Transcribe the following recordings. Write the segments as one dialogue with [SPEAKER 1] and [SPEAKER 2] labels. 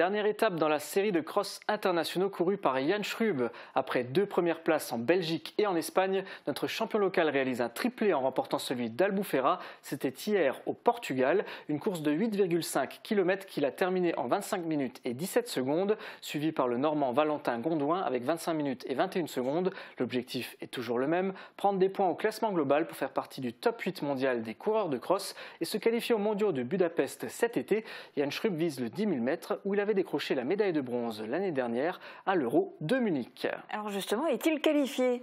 [SPEAKER 1] Dernière étape dans la série de cross internationaux courus par Jan Schrub. Après 2 premières places en Belgique et en Espagne, notre champion local réalise un triplé en remportant celui d'Albufeira. C'était hier au Portugal, une course de 8,5 km qu'il a terminée en 25 minutes et 17 secondes, suivi par le Normand Valentin Gondouin avec 25 minutes et 21 secondes. L'objectif est toujours le même, prendre des points au classement global pour faire partie du top 8 mondial des coureurs de cross et se qualifier aux mondiaux de Budapest cet été. Jan Schrub vise le 10 000 mètres où il avait décroché la médaille de bronze l'année dernière à l'Euro de Munich.
[SPEAKER 2] Alors justement, est-il qualifié ?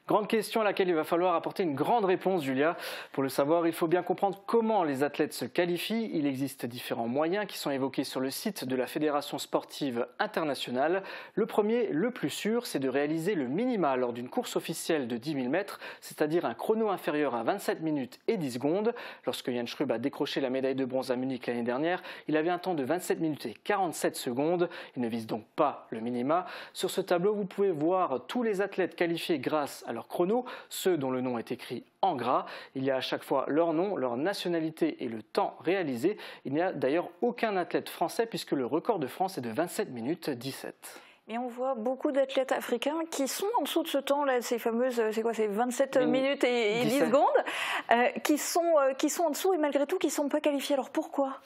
[SPEAKER 1] Grande question à laquelle il va falloir apporter une grande réponse, Julia. Pour le savoir, il faut bien comprendre comment les athlètes se qualifient. Il existe différents moyens qui sont évoqués sur le site de la Fédération sportive internationale. Le premier, le plus sûr, c'est de réaliser le minima lors d'une course officielle de 10 000 mètres, c'est-à-dire un chrono inférieur à 27 minutes et 10 secondes. Lorsque Jan Schrub a décroché la médaille de bronze à Munich l'année dernière, il avait un temps de 27 minutes et 47 secondes. Il ne vise donc pas le minima. Sur ce tableau, vous pouvez voir tous les athlètes qualifiés grâce à leur chrono, ceux dont le nom est écrit en gras. Il y a à chaque fois leur nom, leur nationalité et le temps réalisé. Il n'y a d'ailleurs aucun athlète français puisque le record de France est de 27 minutes 17.
[SPEAKER 2] Et on voit beaucoup d'athlètes africains qui sont en dessous de ce temps-là, ces fameuses, c'est quoi, c'est 27 minutes et 10 secondes, qui sont en dessous et malgré tout qui ne sont pas qualifiés. Alors pourquoi ?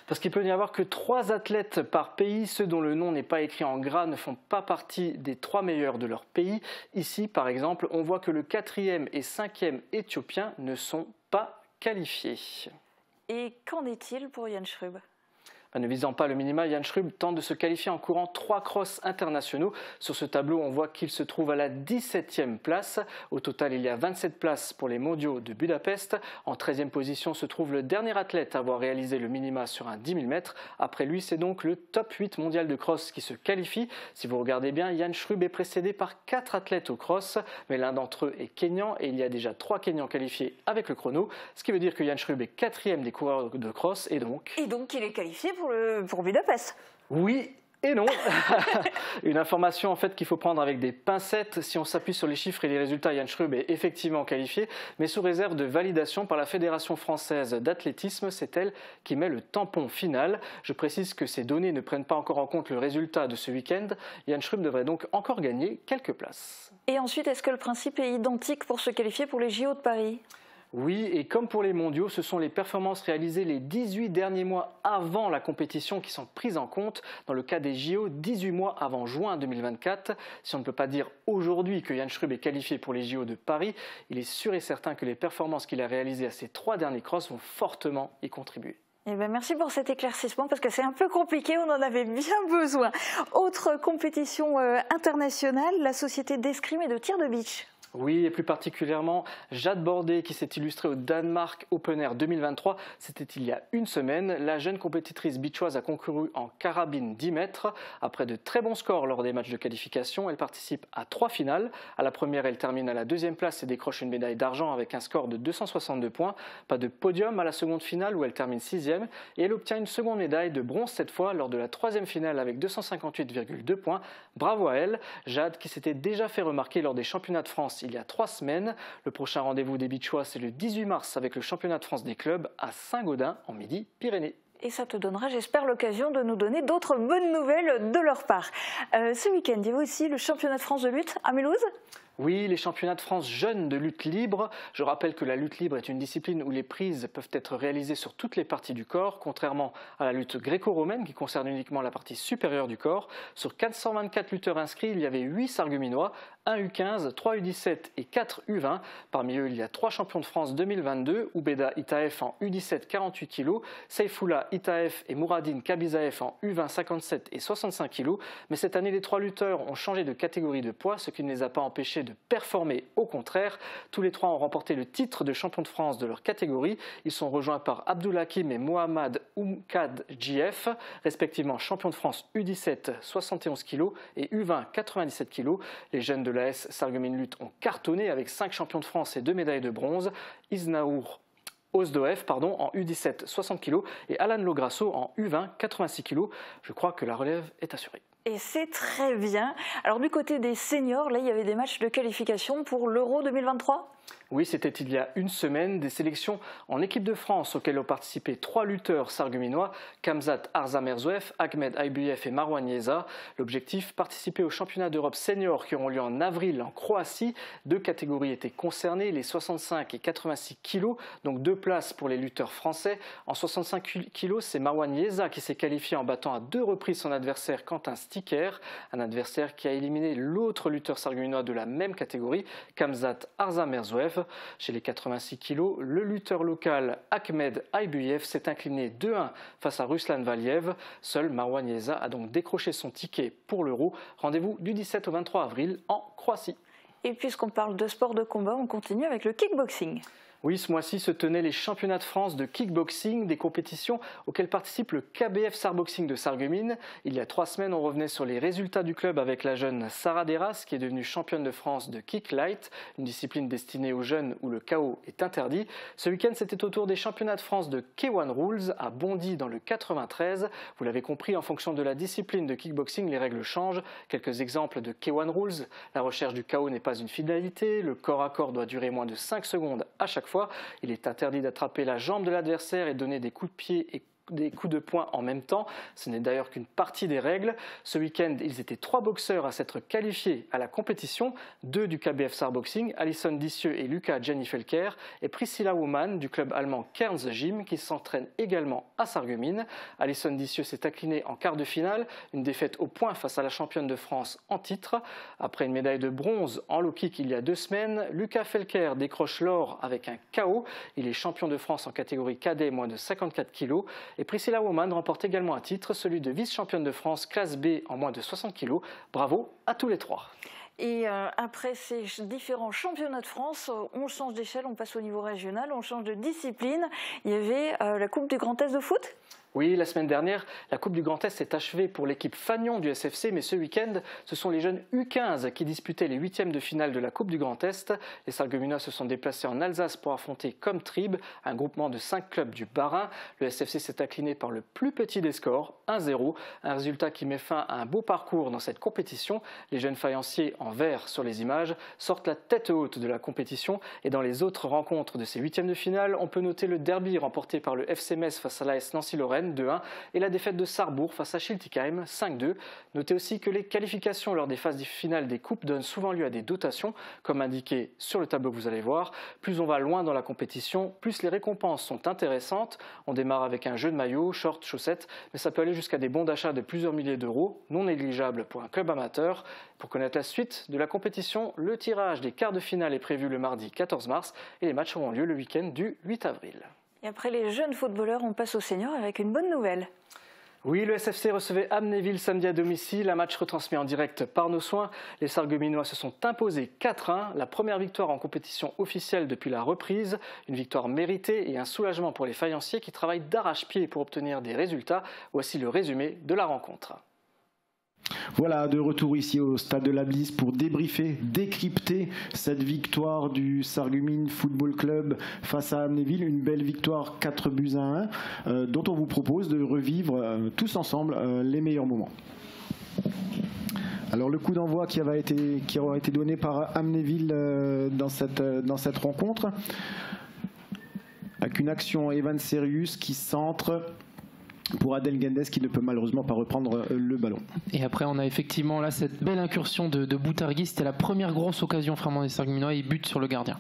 [SPEAKER 1] Parce qu'il peut n'y avoir que 3 athlètes par pays. Ceux dont le nom n'est pas écrit en gras ne font pas partie des 3 meilleurs de leur pays. Ici, par exemple, on voit que le 4e et 5e éthiopien ne sont pas qualifiés.
[SPEAKER 2] Et qu'en est-il pour Jan Schrub ?
[SPEAKER 1] Ne visant pas le minima, Jan Schrub tente de se qualifier en courant 3 crosses internationaux. Sur ce tableau, on voit qu'il se trouve à la 17e place. Au total, il y a 27 places pour les mondiaux de Budapest. En 13e position se trouve le dernier athlète à avoir réalisé le minima sur un 10 000 mètres. Après lui, c'est donc le top 8 mondial de cross qui se qualifie. Si vous regardez bien, Jan Schrub est précédé par 4 athlètes au cross, mais l'un d'entre eux est kényan et il y a déjà 3 Kenyans qualifiés avec le chrono, ce qui veut dire que Jan Schrub est 4e des coureurs de cross et donc
[SPEAKER 2] il est qualifié pour Budapest.
[SPEAKER 1] Oui et non. Une information en fait qu'il faut prendre avec des pincettes. Si on s'appuie sur les chiffres et les résultats, Jan Schrub est effectivement qualifié, mais sous réserve de validation par la Fédération française d'athlétisme. C'est elle qui met le tampon final. Je précise que ces données ne prennent pas encore en compte le résultat de ce week-end. Jan Schrub devrait donc encore gagner quelques places.
[SPEAKER 2] Et ensuite, est-ce que le principe est identique pour se qualifier pour les JO de Paris ?
[SPEAKER 1] Oui, et comme pour les mondiaux, ce sont les performances réalisées les 18 derniers mois avant la compétition qui sont prises en compte. Dans le cas des JO, 18 mois avant juin 2024. Si on ne peut pas dire aujourd'hui que Jan Schrub est qualifié pour les JO de Paris, il est sûr et certain que les performances qu'il a réalisées à ces 3 derniers crosses vont fortement y contribuer.
[SPEAKER 2] Eh bien, merci pour cet éclaircissement parce que c'est un peu compliqué, on en avait bien besoin. Autre compétition internationale, la société d'escrime et de tir de beach.
[SPEAKER 1] Oui, et plus particulièrement Jade Bordet qui s'est illustrée au Danemark Open Air 2023. C'était il y a une semaine. La jeune compétitrice beachoise a concouru en carabine 10 mètres. Après de très bons scores lors des matchs de qualification, elle participe à 3 finales. À la première, elle termine à la 2e place et décroche une médaille d'argent avec un score de 262 points. Pas de podium à la seconde finale où elle termine 6e. Et elle obtient une seconde médaille de bronze cette fois lors de la 3e finale avec 258,2 points. Bravo à elle. Jade qui s'était déjà fait remarquer lors des championnats de France il y a 3 semaines. Le prochain rendez-vous des beachois, c'est le 18 mars avec le championnat de France des clubs à Saint-Gaudin en Midi-Pyrénées.
[SPEAKER 2] Et ça te donnera, j'espère, l'occasion de nous donner d'autres bonnes nouvelles de leur part. Ce week-end, il y avait aussi le championnat de France de lutte à Mulhouse.
[SPEAKER 1] Oui, les championnats de France jeunes de lutte libre. Je rappelle que la lutte libre est une discipline où les prises peuvent être réalisées sur toutes les parties du corps, contrairement à la lutte gréco-romaine qui concerne uniquement la partie supérieure du corps. Sur 424 lutteurs inscrits, il y avait 8 sarguminois, 1 U15, 3 U17 et 4 U20. Parmi eux, il y a 3 champions de France 2022, Oubeda Itaef en U17 48 kg, Seyfoula Itaef et Mouradine Kabizaef en U20 57 et 65 kg. Mais cette année, les 3 lutteurs ont changé de catégorie de poids, ce qui ne les a pas empêchés de performer. Au contraire, tous les 3 ont remporté le titre de champion de France de leur catégorie. Ils sont rejoints par Abdoulhakim et Mohamed Oumkad Djif, respectivement champions de France U17 71 kg et U20 97 kg. Les jeunes de l'AS Sarreguemines Lutte ont cartonné avec 5 champions de France et 2 médailles de bronze. Isnaour Ozdoev en U17 60 kg et Alan Lograsso en U20 86 kg. Je crois que la relève est assurée.
[SPEAKER 2] Et c'est très bien. Alors du côté des seniors, là il y avait des matchs de qualification pour l'Euro 2023 ?
[SPEAKER 1] Oui, c'était il y a une semaine, des sélections en équipe de France auxquelles ont participé 3 lutteurs sarguminois, Khamzat Arzamerzouev, Ahmed Aybouyev et Marwan Yeza. L'objectif, participer aux championnats d'Europe seniors qui auront lieu en avril en Croatie. 2 catégories étaient concernées, les 65 et 86 kilos, donc 2 places pour les lutteurs français. En 65 kilos, c'est Marwan Yeza qui s'est qualifié en battant à 2 reprises son adversaire Quentin Sticker, un adversaire qui a éliminé l'autre lutteur sarguminois de la même catégorie, Khamzat Arzamerzouev. Chez les 86 kilos, le lutteur local Ahmed Aybouyev s'est incliné 2-1 face à Ruslan Valiev. Seul Marwan Yeza a donc décroché son ticket pour l'Euro. Rendez-vous du 17 au 23 avril en Croatie.
[SPEAKER 2] Et puisqu'on parle de sport de combat, on continue avec le kickboxing.
[SPEAKER 1] Oui, ce mois-ci se tenaient les championnats de France de kickboxing, des compétitions auxquelles participe le KBF Sarboxing de Sarreguemines. Il y a 3 semaines, on revenait sur les résultats du club avec la jeune Sarah Deras, qui est devenue championne de France de kick light, une discipline destinée aux jeunes où le KO est interdit. Ce week-end, c'était au tour des championnats de France de K1 Rules à Bondy dans le 93. Vous l'avez compris, en fonction de la discipline de kickboxing, les règles changent. Quelques exemples de K1 Rules. La recherche du KO n'est pas une finalité. Le corps à corps doit durer moins de 5 secondes à chaque fois. Il est interdit d'attraper la jambe de l'adversaire et donner des coups de pied et des coups de poing en même temps. Ce n'est d'ailleurs qu'une partie des règles. Ce week-end, ils étaient 3 boxeurs à s'être qualifiés à la compétition. 2 du KBF Sarboxing, Alison Dissieux et Luca Jennifelker, et Priscilla Woman du club allemand Kearns Gym qui s'entraîne également à Sarreguemines. Alison Dissieux s'est inclinée en quart de finale, une défaite au point face à la championne de France en titre. Après une médaille de bronze en low kick il y a 2 semaines, Luca Felker décroche l'or avec un KO. Il est champion de France en catégorie cadet moins de 54 kg. Et Priscilla Woman remporte également un titre, celui de vice-championne de France classe B en moins de 60 kg. Bravo à tous les 3.
[SPEAKER 2] Et après ces différents championnats de France, on change d'échelle, on passe au niveau régional, on change de discipline. Il y avait la Coupe du Grand Est de foot.
[SPEAKER 1] Oui, la semaine dernière, la Coupe du Grand Est s'est achevée pour l'équipe Fagnon du SFC, mais ce week-end, ce sont les jeunes U15 qui disputaient les 8e de finale de la Coupe du Grand Est. Les Sarregueminois se sont déplacés en Alsace pour affronter Comtrib, un groupement de 5 clubs du Bas-Rhin. Le SFC s'est incliné par le plus petit des scores, 1-0, un résultat qui met fin à un beau parcours dans cette compétition. Les jeunes faïenciers, en vert sur les images, sortent la tête haute de la compétition. Et dans les autres rencontres de ces 8e de finale, on peut noter le derby remporté par le FC Metz face à l'AS Nancy-Lorraine, 2-1, et la défaite de Sarrebourg face à Schiltigheim, 5-2. Notez aussi que les qualifications lors des phases finales des coupes donnent souvent lieu à des dotations, comme indiqué sur le tableau que vous allez voir. Plus on va loin dans la compétition, plus les récompenses sont intéressantes. On démarre avec un jeu de maillot, shorts, chaussettes, mais ça peut aller jusqu'à des bons d'achat de plusieurs milliers d'euros, non négligeables pour un club amateur. Pour connaître la suite de la compétition, le tirage des quarts de finale est prévu le mardi 14 mars et les matchs auront lieu le week-end du 8 avril.
[SPEAKER 2] Et après les jeunes footballeurs, on passe aux seniors avec une bonne nouvelle.
[SPEAKER 1] Oui, le SFC recevait Amnéville samedi à domicile, un match retransmis en direct par nos soins. Les Sarregueminois se sont imposés 4-1, la première victoire en compétition officielle depuis la reprise, une victoire méritée et un soulagement pour les faïenciers qui travaillent d'arrache-pied pour obtenir des résultats. Voici le résumé de la rencontre.
[SPEAKER 3] Voilà, de retour ici au stade de la Blisse pour débriefer, décrypter cette victoire du Sarreguemines Football Club face à Amnéville. Une belle victoire 4-1 dont on vous propose de revivre tous ensemble les meilleurs moments. Alors le coup d'envoi qui aura été donné par Amnéville dans cette rencontre, avec une action Evan Serius qui centre pour Adel Gendes qui ne peut malheureusement pas reprendre le ballon.
[SPEAKER 4] Et après on a effectivement là cette belle incursion de Boutargui, c'était la première grosse occasion vraiment des Sarregueminois, il bute sur le gardien.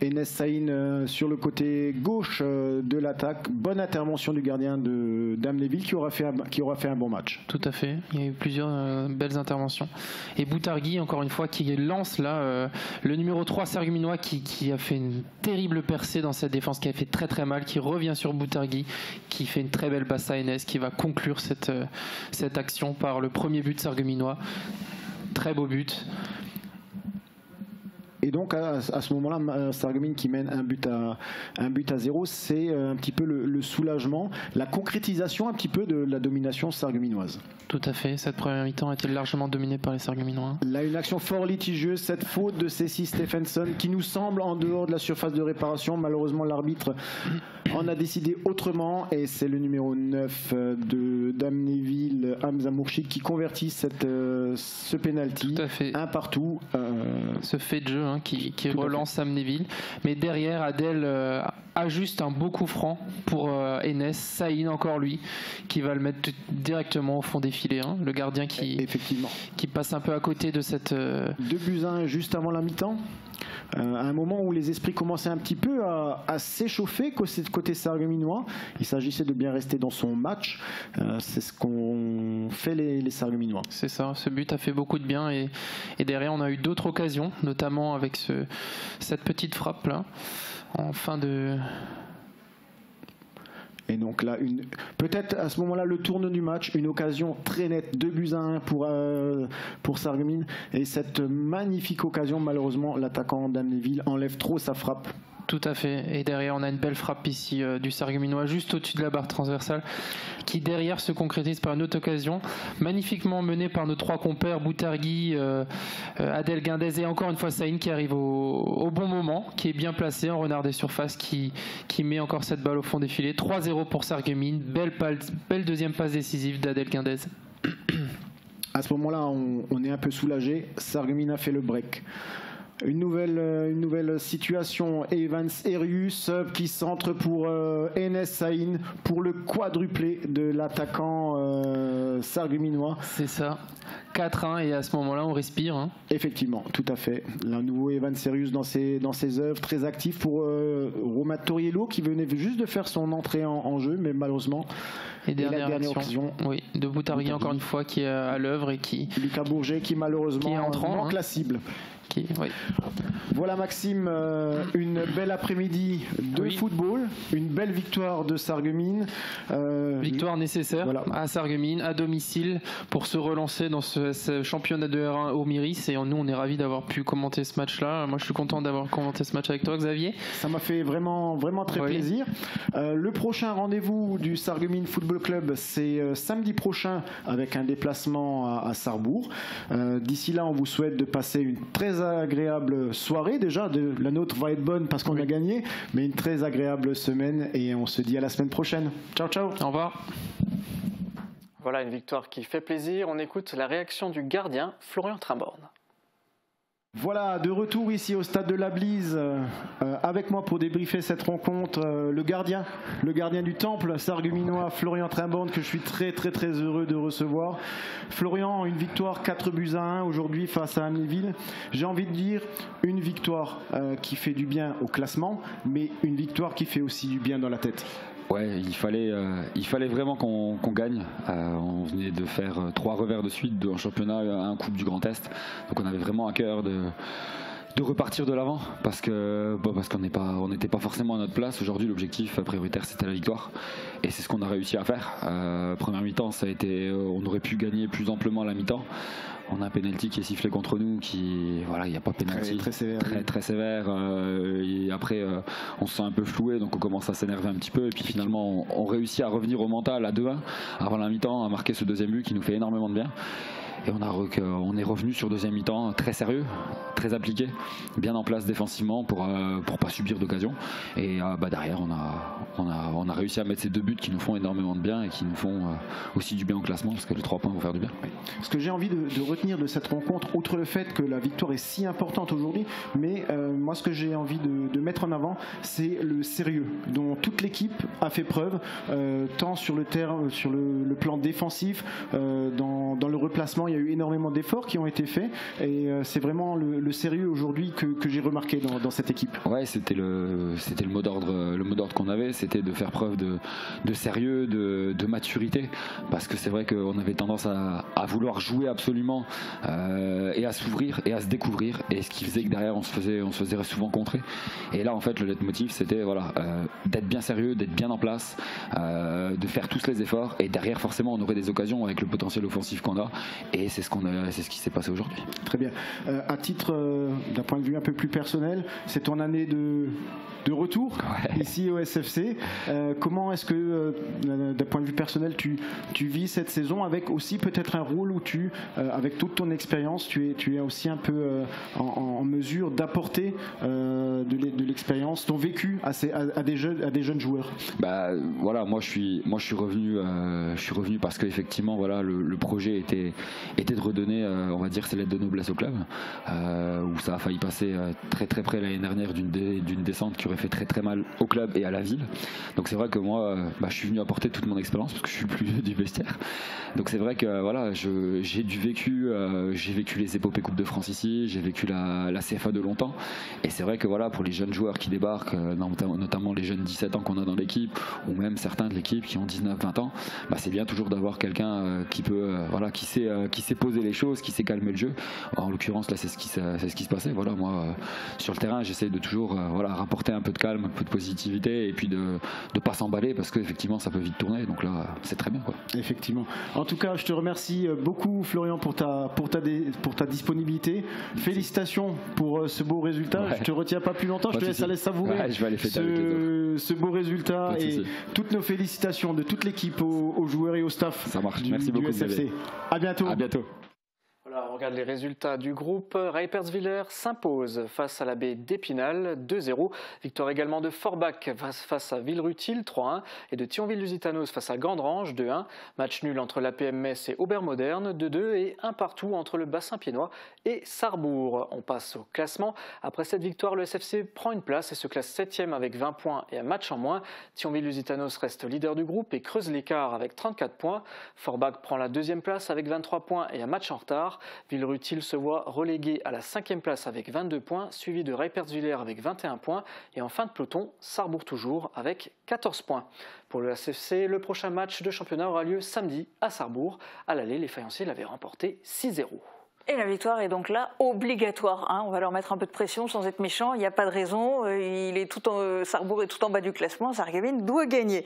[SPEAKER 3] Enes Saïn sur le côté gauche de l'attaque, bonne intervention du gardien d'Amnéville qui aura fait un bon match.
[SPEAKER 4] Tout à fait, il y a eu plusieurs belles interventions. Et Boutargui encore une fois qui lance là le numéro 3 Sarregueminois qui a fait une terrible percée dans cette défense, qui a fait très très mal, qui revient sur Boutargui, qui fait une très belle passe à Enes, qui va conclure cette action par le premier but Sarregueminois. Très beau but.
[SPEAKER 3] Et donc à ce moment-là, Sarreguemines qui mène un but à 0, c'est un petit peu le soulagement, la concrétisation un petit peu de la domination sarregueminoise.
[SPEAKER 4] Tout à fait, cette première mi-temps a été largement dominée par les Sarregueminois.
[SPEAKER 3] Là, une action fort litigieuse, cette faute de Cécile Stephenson qui nous semble en dehors de la surface de réparation. Malheureusement, l'arbitre en a décidé autrement et c'est le numéro 9 d'Amnéville, Hamza Mourchid, qui convertit ce penalty.
[SPEAKER 4] Tout à fait.
[SPEAKER 3] Un partout.
[SPEAKER 4] Ce fait de jeu hein, qui relance Amnéville. Mais derrière, Adel ajuste un beau coup franc pour Enes. Saïn, encore lui, qui va le mettre directement au fond des filets. Hein. Le gardien qui passe un peu à côté de cette...
[SPEAKER 3] 2-1 juste avant la mi-temps. À un moment où les esprits commençaient un petit peu à s'échauffer côté sarregueminois. Il s'agissait de bien rester dans son match. C'est ce qu'ont fait les sarregueminois.
[SPEAKER 4] C'est ça, ce but a fait beaucoup de bien et derrière on a eu d'autres occasions, notamment avec cette petite frappe là en fin de...
[SPEAKER 3] Et donc là, peut-être à ce moment-là, le tourne du match, une occasion très nette, 2-1 pour Sarreguemines. Et cette magnifique occasion, malheureusement, l'attaquant d'Amnéville enlève trop sa frappe.
[SPEAKER 4] Tout à fait. Et derrière, on a une belle frappe ici du Sarregueminois, juste au-dessus de la barre transversale, qui derrière se concrétise par une autre occasion, magnifiquement menée par nos trois compères, Boutargui, Adel Guindez et encore une fois Saïn qui arrive au bon moment, qui est bien placé en renard des surfaces, qui met encore cette balle au fond des filets. 3-0 pour Sarreguemines. Belle deuxième passe décisive d'Adel Guindez.
[SPEAKER 3] À ce moment-là, on est un peu soulagé. Sarreguemines a fait le break. Une nouvelle situation. Evans Erius qui centre pour Enes Saïn pour le quadruplé de l'attaquant sarregueminois.
[SPEAKER 4] C'est ça. 4-1 et à ce moment-là on respire. Hein.
[SPEAKER 3] Effectivement, tout à fait. Un nouveau Evans Erius dans ses œuvres, très actif pour Romain Toriello qui venait juste de faire son entrée en jeu, mais malheureusement.
[SPEAKER 4] Et dernière action, oui, de Boutargui encore une fois qui est à l'œuvre et qui...
[SPEAKER 3] Lucas Bourget qui malheureusement manque la cible.
[SPEAKER 4] Oui.
[SPEAKER 3] Voilà Maxime, une belle après-midi de football, une belle victoire de Sarreguemines.
[SPEAKER 4] Victoire nécessaire à Sarreguemines, à domicile, pour se relancer dans ce championnat de R1 au Miris. Et nous, on est ravis d'avoir pu commenter ce match-là. Moi, je suis content d'avoir commenté ce match avec toi, Xavier.
[SPEAKER 3] Ça m'a fait vraiment très plaisir. Le prochain rendez-vous du Sarreguemines Football Club, c'est samedi prochain avec un déplacement à Sarrebourg. D'ici là, on vous souhaite de passer une très agréable soirée. Déjà, la nôtre va être bonne parce qu'on a gagné, mais une très agréable semaine et on se dit à la semaine prochaine. Ciao, ciao.
[SPEAKER 4] Au revoir.
[SPEAKER 1] Voilà une victoire qui fait plaisir. On écoute la réaction du gardien, Florian Trimborn.
[SPEAKER 3] Voilà, de retour ici au stade de la Blise, avec moi pour débriefer cette rencontre, le gardien du temple sarregueminois, Florian Trimborn, que je suis très heureux de recevoir. Florian, une victoire 4-1 aujourd'hui face à Amnéville. J'ai envie de dire une victoire qui fait du bien au classement, mais une victoire qui fait aussi du bien dans la tête.
[SPEAKER 5] Ouais, il fallait vraiment qu'on gagne. On venait de faire 3 revers de suite en championnat, un Coupe du Grand Est. Donc on avait vraiment à cœur de repartir de l'avant parce qu'on n'était pas forcément à notre place. Aujourd'hui, l'objectif prioritaire, c'était la victoire. Et c'est ce qu'on a réussi à faire. Première mi-temps, on aurait pu gagner plus amplement la mi-temps. On a un penalty qui est sifflé contre nous, il n'y a pas penalty,
[SPEAKER 3] très sévère,
[SPEAKER 5] très sévère. Et après, on se sent un peu floué, donc on commence à s'énerver un petit peu. Et puis finalement, on réussit à revenir au mental à 2-1 avant la mi-temps, à marquer ce deuxième but qui nous fait énormément de bien. Et on est revenu sur deuxième mi-temps très sérieux, très appliqué, bien en place défensivement pour pas subir d'occasion. Et derrière, on a réussi à mettre ces 2 buts qui nous font énormément de bien et qui nous font aussi du bien au classement, parce que les 3 points vont faire du bien.
[SPEAKER 3] Ce que j'ai envie de retenir de cette rencontre, outre le fait que la victoire est si importante aujourd'hui, mais moi ce que j'ai envie de mettre en avant, c'est le sérieux dont toute l'équipe a fait preuve, tant sur le terrain, sur le plan défensif, dans le replacement. Il y a eu énormément d'efforts qui ont été faits et c'est vraiment le sérieux aujourd'hui que j'ai remarqué dans cette équipe.
[SPEAKER 5] Ouais, c'était le mot d'ordre qu'on avait, c'était de faire preuve de sérieux, de maturité, parce que c'est vrai qu'on avait tendance à vouloir jouer absolument et à s'ouvrir et à se découvrir, et ce qui faisait que derrière on se faisait souvent contrer. Et là en fait le leitmotiv c'était d'être bien sérieux, d'être bien en place, de faire tous les efforts, et derrière forcément on aurait des occasions avec le potentiel offensif qu'on a. Et c'est ce qui s'est passé aujourd'hui.
[SPEAKER 3] Très bien. À titre d'un point de vue un peu plus personnel, c'est ton année de retour ici au SFC. Comment est-ce que, d'un point de vue personnel, tu vis cette saison avec aussi peut-être un rôle où avec toute ton expérience, tu es aussi un peu en mesure d'apporter de l'expérience, ton vécu à des jeunes joueurs. Moi je suis revenu parce qu'effectivement le projet
[SPEAKER 5] était de redonner, on va dire, ses lettres de noblesse au club, où ça a failli passer très très près l'année dernière d'une descente qui aurait fait très très mal au club et à la ville. Donc c'est vrai que moi, je suis venu apporter toute mon expérience parce que je suis le plus vieux du vestiaire. Donc c'est vrai que voilà, j'ai vécu les épopées Coupe de France ici, j'ai vécu la CFA de longtemps, et c'est vrai que voilà, pour les jeunes joueurs qui débarquent, notamment les jeunes 17 ans qu'on a dans l'équipe, ou même certains de l'équipe qui ont 19-20 ans, c'est bien toujours d'avoir quelqu'un qui peut, qui sait poser les choses, qui sait calmer le jeu. En l'occurrence là, c'est ce qui se passait. Voilà, moi sur le terrain, j'essaie de toujours rapporter un peu de calme, un peu de positivité, et puis de pas s'emballer, parce qu'effectivement ça peut vite tourner. Donc là, c'est très bien, quoi.
[SPEAKER 3] Effectivement. En tout cas, je te remercie beaucoup, Florian, pour ta disponibilité. Félicitations pour ce beau résultat. Ouais. Je te retiens pas plus longtemps, je te laisse aller savourer
[SPEAKER 5] je vais aller fêter avec les autres.
[SPEAKER 3] Ce beau résultat, et toutes nos félicitations de toute l'équipe, aux joueurs et au staff.
[SPEAKER 5] Ça marche. Merci beaucoup,
[SPEAKER 3] SFC. À bientôt.
[SPEAKER 5] À bientôt.
[SPEAKER 1] Voilà, on regarde les résultats du groupe. Reiperswiller s'impose face à la baie d'Épinal 2-0. Victoire également de Forbach face à Villerutil 3-1 et de Thionville-Lusitanos face à Gandrange 2-1. Match nul entre l'APM Metz et Aubert-Moderne 2-2 et un partout entre le Bassin Piennois et Sarrebourg. On passe au classement. Après cette victoire, le SFC prend une place et se classe 7e avec 20 points et un match en moins. Thionville-Lusitanos reste leader du groupe et creuse l'écart avec 34 points. Forbach prend la deuxième place avec 23 points et un match en retard. Villerutil se voit relégué à la 5e place avec 22 points, suivi de Reiperswiller avec 21 points et en fin de peloton, Sarrebourg toujours avec 14 points. Pour le SFC, le prochain match de championnat aura lieu samedi à Sarrebourg. À l'aller, les Fayenciers l'avaient remporté 6-0.
[SPEAKER 2] Et la victoire est donc là obligatoire. On va leur mettre un peu de pression sans être méchant. Il n'y a pas de raison. Sarrebourg est tout en bas du classement. Sarreguemines doit gagner.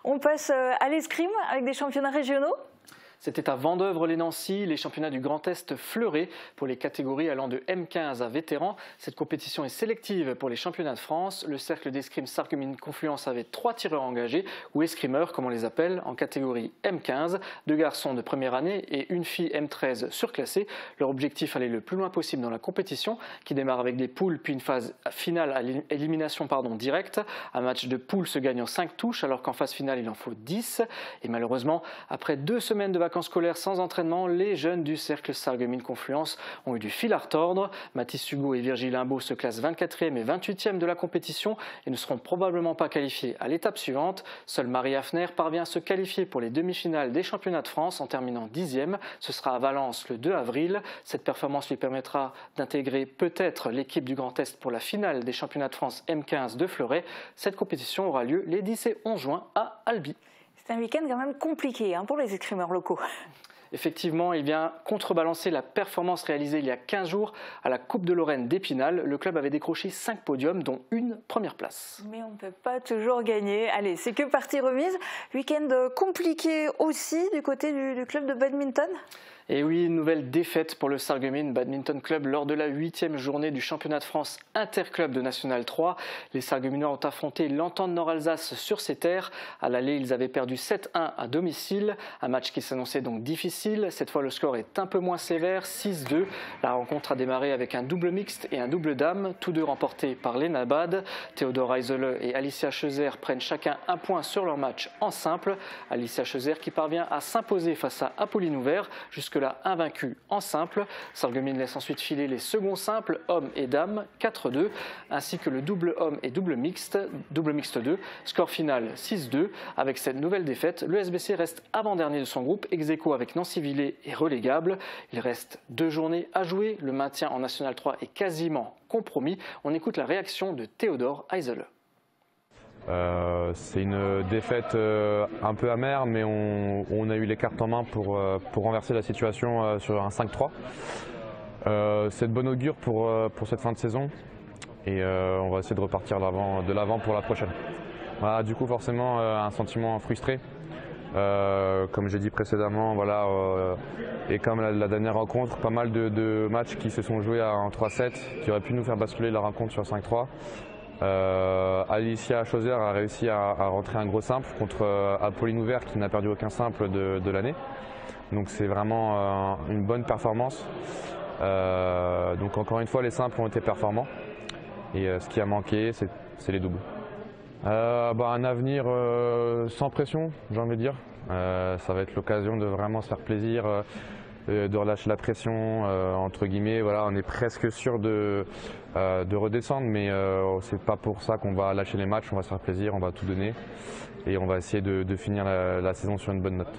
[SPEAKER 2] On passe à l'escrime avec des championnats régionaux.
[SPEAKER 1] C'était à Vendeuvre-les-Nancy, les championnats du Grand Est Fleuret pour les catégories allant de M15 à vétérans. Cette compétition est sélective pour les championnats de France. Le cercle d'escrime Sarreguemines Confluence avait 3 tireurs engagés, ou escrimeurs comme on les appelle, en catégorie M15, 2 garçons de première année et une fille M13 surclassée. Leur objectif, aller le plus loin possible dans la compétition, qui démarre avec des poules puis une phase finale à élimination directe. Un match de poules se gagne en 5 touches, alors qu'en phase finale il en faut 10. Et malheureusement, après 2 semaines de vacances scolaires sans entraînement, les jeunes du cercle Sarreguemines Confluence ont eu du fil à retordre. Mathis Hugo et Virgile Imbaud se classent 24e et 28e de la compétition et ne seront probablement pas qualifiés à l'étape suivante. Seule Marie Hafner parvient à se qualifier pour les demi-finales des championnats de France en terminant 10e. Ce sera à Valence le 2 avril. Cette performance lui permettra d'intégrer peut-être l'équipe du Grand Est pour la finale des championnats de France M15 de Fleuret. Cette compétition aura lieu les 10 et 11 juin à Albi.
[SPEAKER 2] C'est un week-end quand même compliqué pour les escrimeurs locaux.
[SPEAKER 1] Effectivement, il vient contrebalancer la performance réalisée il y a 15 jours à la Coupe de Lorraine d'Épinal. Le club avait décroché 5 podiums, dont une première place.
[SPEAKER 2] Mais on ne peut pas toujours gagner. Allez, c'est que partie remise. Week-end compliqué aussi du côté du club de badminton.
[SPEAKER 1] Et oui, une nouvelle défaite pour le Sarreguemines Badminton Club lors de la 8e journée du championnat de France interclub de National 3. Les Sarregueminois ont affronté l'Entente Nord-Alsace sur ses terres. À l'aller, ils avaient perdu 7-1 à domicile. Un match qui s'annonçait donc difficile. Cette fois, le score est un peu moins sévère, 6-2. La rencontre a démarré avec un double mixte et un double dame, tous deux remportés par les Nabad. Théodore Eisele et Alicia Cheuser prennent chacun un point sur leur match en simple. Alicia Cheuser qui parvient à s'imposer face à Apolline Ouvert, jusque-là invaincue en simple. Sarreguemines laisse ensuite filer les seconds simples, hommes et dames, 4-2, ainsi que le double homme et double mixte 2. Score final 6-2. Avec cette nouvelle défaite, le SBC reste avant-dernier de son groupe, ex-aequo avec Nancy-Villers et relégable. Il reste 2 journées à jouer. Le maintien en National 3 est quasiment compromis. On écoute la réaction de Théodore Eisele.
[SPEAKER 6] C'est une défaite un peu amère, mais on a eu les cartes en main pour renverser la situation sur un 5-3. C'est de bon augure pour cette fin de saison et on va essayer de repartir de l'avant pour la prochaine. Voilà, du coup forcément un sentiment frustré. Comme j'ai dit précédemment, voilà, et comme la dernière rencontre, pas mal de matchs qui se sont joués en 3-7 qui auraient pu nous faire basculer la rencontre sur 5-3. Alicia Chauser a réussi à rentrer un gros simple contre Apolline Ouvert qui n'a perdu aucun simple de l'année. Donc c'est vraiment une bonne performance. Donc encore une fois les simples ont été performants et ce qui a manqué c'est les doubles. Un avenir sans pression, j'ai envie de dire. Ça va être l'occasion de vraiment se faire plaisir de relâcher la pression, entre guillemets. Voilà, on est presque sûr de redescendre, mais c'est pas pour ça qu'on va lâcher les matchs. On va se faire plaisir, on va tout donner et on va essayer de finir la saison sur une bonne note.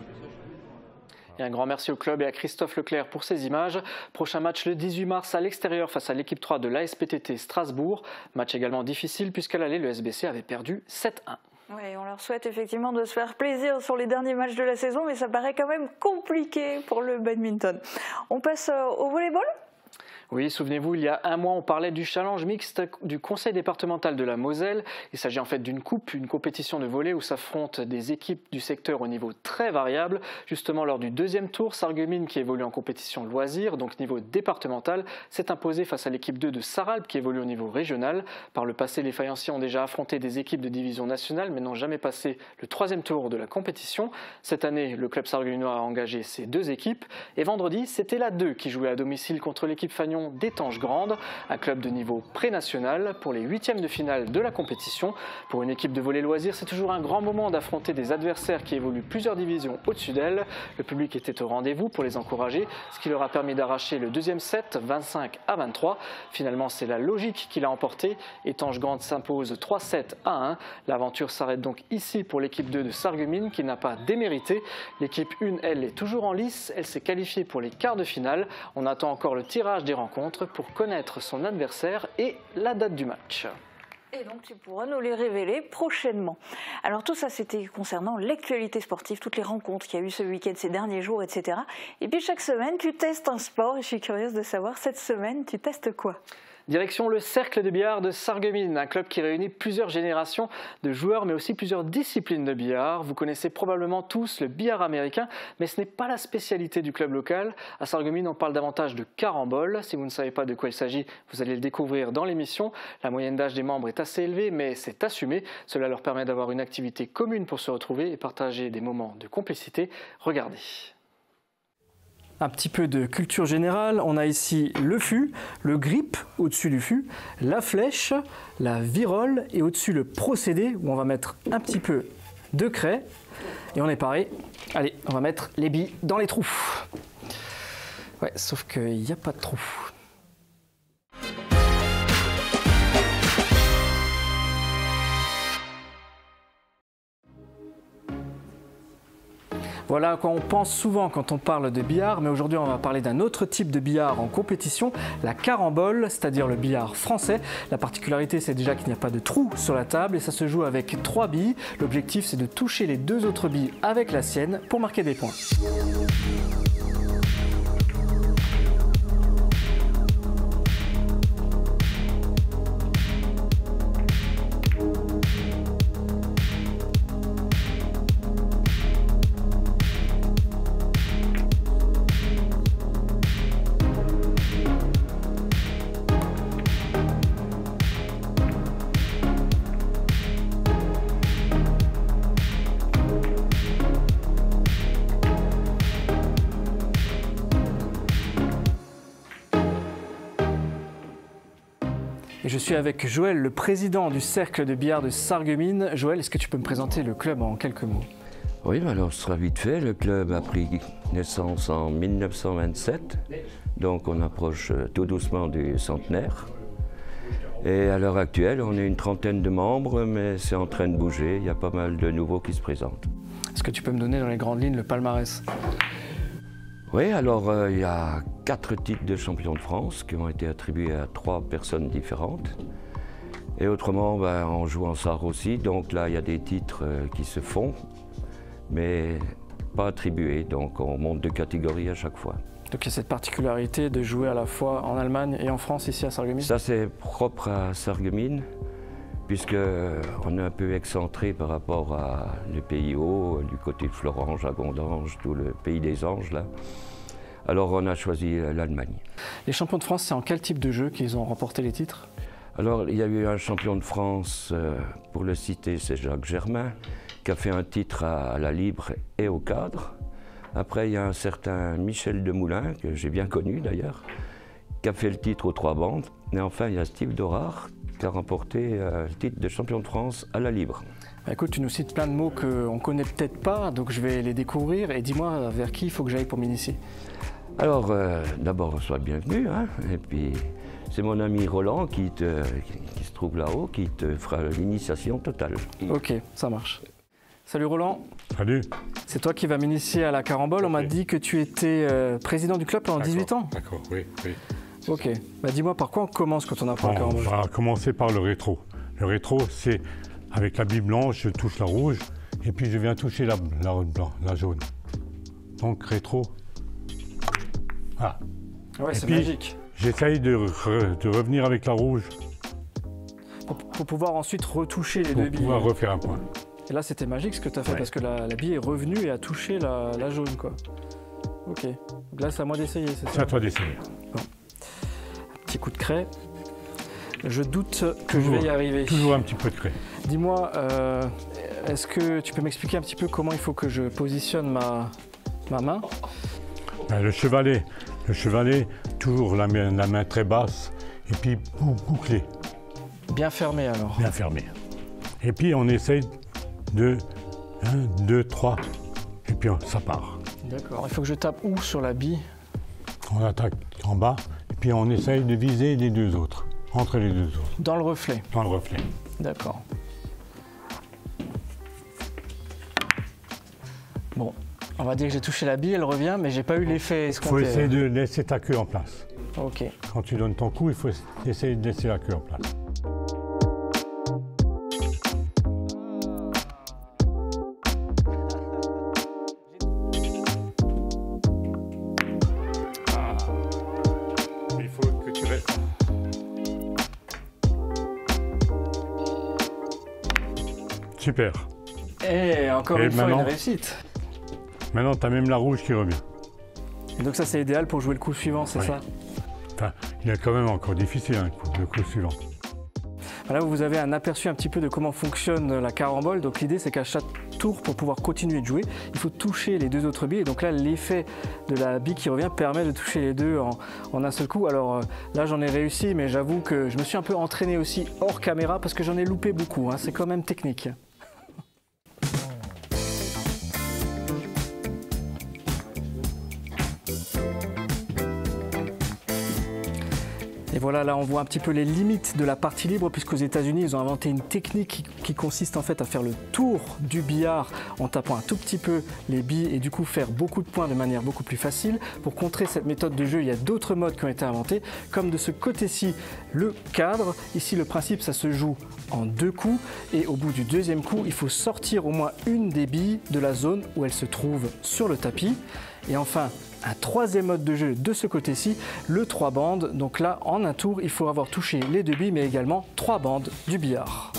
[SPEAKER 1] Et un grand merci au club et à Christophe Leclerc pour ces images. Prochain match le 18 mars à l'extérieur face à l'équipe 3 de l'ASPTT Strasbourg. Match également difficile puisqu'à l'aller, le SBC avait perdu 7-1.
[SPEAKER 2] Oui, on leur souhaite effectivement de se faire plaisir sur les derniers matchs de la saison, mais ça paraît quand même compliqué pour le badminton. On passe au volleyball ?
[SPEAKER 1] Oui, souvenez-vous, il y a un mois, on parlait du challenge mixte du conseil départemental de la Moselle. Il s'agit en fait d'une coupe, une compétition de volley où s'affrontent des équipes du secteur au niveau très variable. Justement, lors du deuxième tour, Sarreguemines, qui évolue en compétition loisir, donc niveau départemental, s'est imposé face à l'équipe 2 de Sarralbe, qui évolue au niveau régional. Par le passé, les faïenciers ont déjà affronté des équipes de division nationale, mais n'ont jamais passé le troisième tour de la compétition. Cette année, le club sarregueminois a engagé ces deux équipes. Et vendredi, c'était la 2 qui jouait à domicile contre l'équipe Fagnon d'Étanges Grande, un club de niveau pré-national pour les huitièmes de finale de la compétition. Pour une équipe de volley loisir, c'est toujours un grand moment d'affronter des adversaires qui évoluent plusieurs divisions au-dessus d'elle. Le public était au rendez-vous pour les encourager, ce qui leur a permis d'arracher le deuxième set, 25-23. Finalement, c'est la logique qui l'a emporté. Étanges Grande s'impose 3-7-1. L'aventure s'arrête donc ici pour l'équipe 2 de Sarreguemines qui n'a pas démérité. L'équipe 1, elle, est toujours en lice. Elle s'est qualifiée pour les quarts de finale. On attend encore le tirage des rencontres pour connaître son adversaire et la date du match.
[SPEAKER 2] Et donc tu pourras nous les révéler prochainement. Alors tout ça c'était concernant l'actualité sportive, toutes les rencontres qu'il y a eu ce week-end, ces derniers jours, etc. Et puis chaque semaine tu testes un sport et je suis curieuse de savoir cette semaine tu testes quoi ?
[SPEAKER 1] Direction le Cercle de billard de Sarreguemines, un club qui réunit plusieurs générations de joueurs mais aussi plusieurs disciplines de billard. Vous connaissez probablement tous le billard américain, mais ce n'est pas la spécialité du club local. À Sarreguemines, on parle davantage de carambole. Si vous ne savez pas de quoi il s'agit, vous allez le découvrir dans l'émission. La moyenne d'âge des membres est assez élevée, mais c'est assumé. Cela leur permet d'avoir une activité commune pour se retrouver et partager des moments de complicité. Regardez. Un petit peu de culture générale, on a ici le fût, le grip au-dessus du fût, la flèche, la virole et au-dessus le procédé où on va mettre un petit peu de craie et on est paré. Allez, on va mettre les billes dans les trous. Ouais, sauf qu'il n'y a pas de trous. Voilà à quoi on pense souvent quand on parle de billard, mais aujourd'hui on va parler d'un autre type de billard en compétition, la carambole, c'est-à-dire le billard français. La particularité c'est déjà qu'il n'y a pas de trou sur la table et ça se joue avec 3 billes. L'objectif c'est de toucher les 2 autres billes avec la sienne pour marquer des points. Et je suis avec Joël, le président du Cercle de billard de Sarreguemines. Joël, est-ce que tu peux me présenter le club en quelques mots ?
[SPEAKER 7] Oui, alors ce sera vite fait. Le club a pris naissance en 1927, donc on approche tout doucement du centenaire. Et à l'heure actuelle, on est une trentaine de membres, mais c'est en train de bouger. Il y a pas mal de nouveaux qui se présentent.
[SPEAKER 1] Est-ce que tu peux me donner dans les grandes lignes le palmarès ?
[SPEAKER 7] Oui, alors il y a 4 titres de champion de France qui ont été attribués à 3 personnes différentes. Et autrement, on joue en SAR aussi, donc là il y a des titres qui se font, mais pas attribués, donc on monte de catégorie à chaque fois.
[SPEAKER 1] Donc il y a cette particularité de jouer à la fois en Allemagne et en France, ici à Sarreguemines ?
[SPEAKER 7] Ça c'est propre à Sarreguemines, puisqu'on est un peu excentré par rapport à le pays haut, du côté de Florange, Agondange, tout le pays des anges là. Alors on a choisi l'Allemagne.
[SPEAKER 1] Les champions de France, c'est en quel type de jeu qu'ils ont remporté les titres ?
[SPEAKER 7] Alors il y a eu un champion de France, pour le citer, c'est Jacques Germain, qui a fait un titre à la libre et au cadre. Après il y a un certain Michel Demoulin, que j'ai bien connu d'ailleurs, qui a fait le titre aux 3 bandes. Et enfin il y a Steve Dorard, qui a remporté le titre de champion de France à la libre.
[SPEAKER 1] Écoute, tu nous cites plein de mots qu'on ne connaît peut-être pas, donc je vais les découvrir. Et dis-moi vers qui il faut que j'aille pour m'initier.
[SPEAKER 7] Alors, d'abord, sois le bienvenu, hein, et puis c'est mon ami Roland qui se trouve là-haut, qui te fera l'initiation totale.
[SPEAKER 1] Ok, ça marche. Salut Roland.
[SPEAKER 8] Salut.
[SPEAKER 1] C'est toi qui vas m'initier à la carambole. On m'a dit que tu étais président du club pendant 18 ans.
[SPEAKER 8] D'accord, oui.
[SPEAKER 1] Ok. Bah, dis-moi par quoi on commence quand on apprend la carambole?
[SPEAKER 8] On va commencer par le rétro. Le rétro, c'est avec la bille blanche, je touche la rouge, et puis je viens toucher la jaune. Donc rétro. Voilà.
[SPEAKER 1] Ouais, c'est
[SPEAKER 8] puis,
[SPEAKER 1] magique.
[SPEAKER 8] J'essaye de revenir avec la rouge
[SPEAKER 1] Pour pouvoir ensuite retoucher les deux
[SPEAKER 8] pour
[SPEAKER 1] billes.
[SPEAKER 8] pouvoir refaire un point.
[SPEAKER 1] Et là, c'était magique ce que tu as fait parce que la bille est revenue et a touché la jaune, quoi. Ok. Donc là, c'est à moi d'essayer, c'est ça?
[SPEAKER 8] C'est à toi d'essayer.
[SPEAKER 1] Petit coup de craie. Je doute que je vais y arriver.
[SPEAKER 8] Toujours un petit peu de craie.
[SPEAKER 1] Dis-moi, est-ce que tu peux m'expliquer un petit peu comment il faut que je positionne ma main?
[SPEAKER 8] Le chevalet, toujours la main très basse, et puis bouclée.
[SPEAKER 1] Bien fermé alors.
[SPEAKER 8] Bien fermé. Et puis on essaye de 1, 2, 3, et puis ça part.
[SPEAKER 1] D'accord. Il faut que je tape où sur la bille?
[SPEAKER 8] On attaque en bas, et puis on essaye de viser les deux autres, entre les deux autres.
[SPEAKER 1] Dans le reflet?
[SPEAKER 8] Dans le reflet.
[SPEAKER 1] D'accord. Bon, on va dire que j'ai touché la bille, elle revient, mais j'ai pas eu l'effet
[SPEAKER 8] Il faut
[SPEAKER 1] escompté.
[SPEAKER 8] essayer de laisser ta queue en place.
[SPEAKER 1] Ok.
[SPEAKER 8] Quand tu donnes ton coup, il faut essayer de laisser la queue en place. Il faut que tu restes. Super.
[SPEAKER 1] Et encore
[SPEAKER 8] Et
[SPEAKER 1] une fois, une
[SPEAKER 8] maintenant
[SPEAKER 1] réussite.
[SPEAKER 8] Maintenant, tu as même la rouge qui revient.
[SPEAKER 1] Et donc ça, c'est idéal pour jouer le coup suivant, c'est
[SPEAKER 8] Oui.
[SPEAKER 1] ça?
[SPEAKER 8] Enfin, il est quand même encore difficile, hein, le coup suivant.
[SPEAKER 1] Là, vous avez un aperçu un petit peu de comment fonctionne la carambole. Donc l'idée, c'est qu'à chaque tour, pour pouvoir continuer de jouer, il faut toucher les deux autres billes. Et donc là, l'effet de la bille qui revient permet de toucher les deux en un seul coup. Alors là, j'en ai réussi, mais j'avoue que je me suis un peu entraîné aussi hors caméra parce que j'en ai loupé beaucoup, hein. C'est quand même technique. Et voilà, là on voit un petit peu les limites de la partie libre, puisqu'aux États-Unis ils ont inventé une technique qui consiste en fait à faire le tour du billard en tapant un tout petit peu les billes et du coup faire beaucoup de points de manière beaucoup plus facile. Pour contrer cette méthode de jeu, il y a d'autres modes qui ont été inventés, comme de ce côté-ci le cadre. Ici le principe, ça se joue en 2 coups et au bout du 2e coup, il faut sortir au moins une des billes de la zone où elle se trouve sur le tapis. Et enfin, un 3e mode de jeu de ce côté-ci, le 3 bandes. Donc là, en un tour, il faut avoir touché les 2 billes, mais également 3 bandes du billard.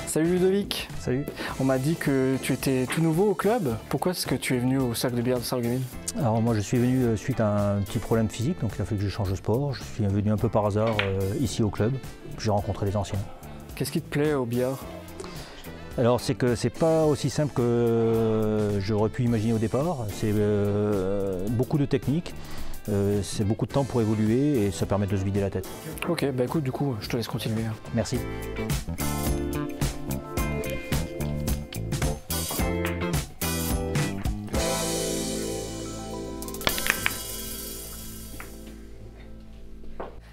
[SPEAKER 1] Salut Ludovic.
[SPEAKER 9] Salut.
[SPEAKER 1] On m'a dit que tu étais tout nouveau au club. Pourquoi est-ce que tu es venu au cercle de billard de Sarreguemines?
[SPEAKER 9] Alors moi je suis venu suite à un petit problème physique, donc il a fallu que je change de sport. Je suis venu un peu par hasard ici au club. J'ai rencontré les anciens.
[SPEAKER 1] Qu'est-ce qui te plaît au billard?
[SPEAKER 9] Alors c'est que c'est pas aussi simple que j'aurais pu imaginer au départ. C'est beaucoup de techniques. C'est beaucoup de temps pour évoluer et ça permet de se vider la tête.
[SPEAKER 1] Ok, bah écoute, du coup, je te laisse continuer.
[SPEAKER 9] Merci.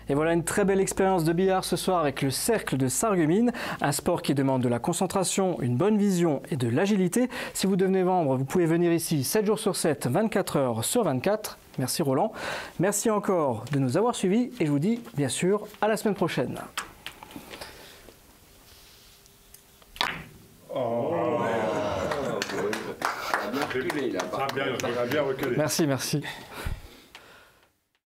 [SPEAKER 1] Et voilà une très belle expérience de billard ce soir avec le cercle de Sarreguemines, un sport qui demande de la concentration, une bonne vision et de l'agilité. Si vous devenez membre, vous pouvez venir ici 7 jours sur 7, 24 heures sur 24. Merci Roland. Merci encore de nous avoir suivis et je vous dis bien sûr à la semaine prochaine.
[SPEAKER 5] reculé là.
[SPEAKER 8] On a bien reculé.
[SPEAKER 1] Merci, merci.